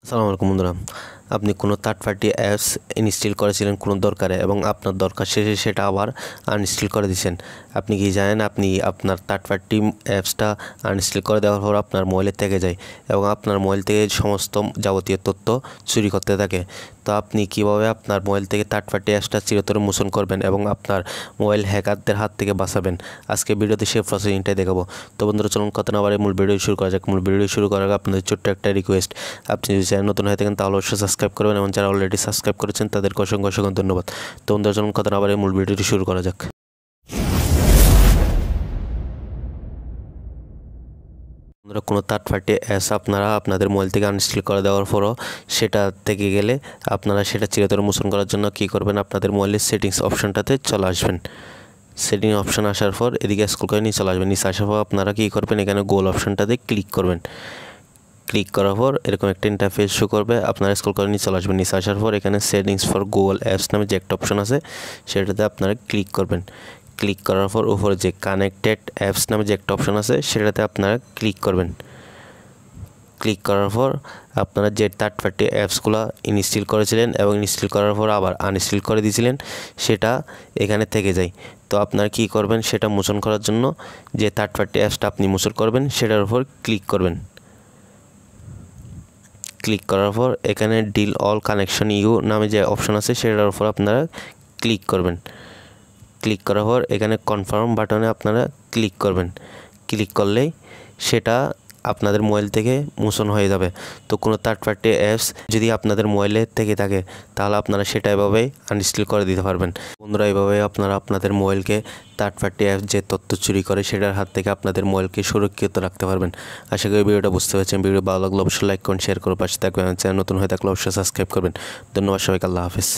আসসালামু আলাইকুম বন্ধুরা, আপনি কোনো থার্ড পার্টি অ্যাপস ইনস্টল করেছিলেন কোনো দরকারে এবং আপনার দরকার শেষে সেটা আবার আনইনস্টল করে দিয়েছেন। আপনি কি জানেন আপনি আপনার থার্ড পার্টি অ্যাপসটা আনইনস্টল করে দেওয়ার পর আপনার মোবাইলে থেকে যায় এবং আপনার মোবাইল থেকে সমস্ত যাবতীয় তথ্য চুরি করতে থাকে। তো আপনি কিভাবে আপনার মোবাইল থেকে থার্ড পার্টি অ্যাপসটা চিরতরে মোচন করবেন এবং আপনার মোবাইল হ্যাকারদের হাত থেকে বাঁচাবেন, আজকে ভিডিওতে সেই প্রসেসিংটাই দেখাবো। তো বন্ধুরা চলুন কথা না বাড়িয়ে মূল ভিডিও শুরু করা যাক। মূল ভিডিও শুরু করার আগে আপনাদের ছোট্ট একটা রিকোয়েস্ট, আপনি যদি চ্যানেল নতুন হয়ে থাকেন তাহলে অবশ্যই সাবস্ক্রাইব করবেন এবং যারা অলরেডি সাবস্ক্রাইব করেছেন তাদেরকে অসংখ্য অসংখ্য ধন্যবাদ। তো বন্ধুরা চলুন কথা না বাড়িয়ে মূল ভিডিওটি শুরু করা যাক। বন্ধুরা, কোনো থার্ড পার্টি অ্যাপস আপনারা আপনাদের মোবাইল থেকে আনইনস্টল করে দেওয়ার পরও সেটা থেকে গেলে আপনারা সেটা চিরতরে মোচন করার জন্য কী করবেন, আপনাদের মোবাইলের সেটিংস অপশনটাতে চলে আসবেন। সেটিং অপশন আসার পর এদিকে স্ক্রল করে নিচে চলে আসবেন। নিচে আসার পর আপনারা কী করবেন, এখানে গোল অপশনটাতে ক্লিক করবেন। ক্লিক করার পর এরকম একটা ইন্টারফেস শো করবে, আপনারা স্ক্রল করে নিচে চলে আসবেন। নিচে আসার পর এখানে সেটিংস ফর গুগল অ্যাপস নামে যে একটা অপশন আছে সেটাতে আপনারা ক্লিক করবেন। ক্লিক করার পর উপরে যে কানেক্টেড অ্যাপস নামে যে একটা অপশন আছে সেটাতে আপনারা ক্লিক করবেন। ক্লিক করার পর আপনারা যে থার্ড পার্টি অ্যাপসগুলো ইনস্টল করেছিলেন এবং ইনস্টল করার পর আবার আনইনস্টল করে দিয়েছিলেন সেটা এখানে থেকে যায়। তো আপনারা কী করবেন, সেটা মোচন করার জন্য যে থার্ড পার্টি অ্যাপসটা আপনি মোচন করবেন সেটার উপর ক্লিক করবেন। ক্লিক করার পর এখানে ডিল অল কানেকশন ইউ নামে যে অপশন আছে সেটার উপর আপনারা ক্লিক করবেন। ক্লিক করার পর এখানে কনফার্ম বাটনে আপনারা ক্লিক করবেন। ক্লিক করলেই সেটা আপনাদের মোবাইল থেকে মোচন হয়ে যাবে। তো কোনো থার্ড পার্টি অ্যাপস যদি আপনাদের মোবাইলে থেকে থাকে তাহলে আপনারা সেটা এভাবেই আনইনস্টল করে দিতে পারবেন। বন্ধুরা, এভাবে আপনারা আপনাদের মোবাইলকে থার্ড পার্টি অ্যাপস যে তথ্য চুরি করে সেটার হাত থেকে আপনাদের মোবাইলকে সুরক্ষিত রাখতে পারবেন। আশা করি ভিডিওটা বুঝতে পারছেন। ভিডিও ভালো লাগলে অবশ্যই লাইক করুন, শেয়ার করুন, পাশে থাকবেন। চ্যানেল নতুন হয়ে থাকলে অবশ্যই সাবস্ক্রাইব করবেন। ধন্যবাদ সবাইকে। আল্লাহ হাফেজ।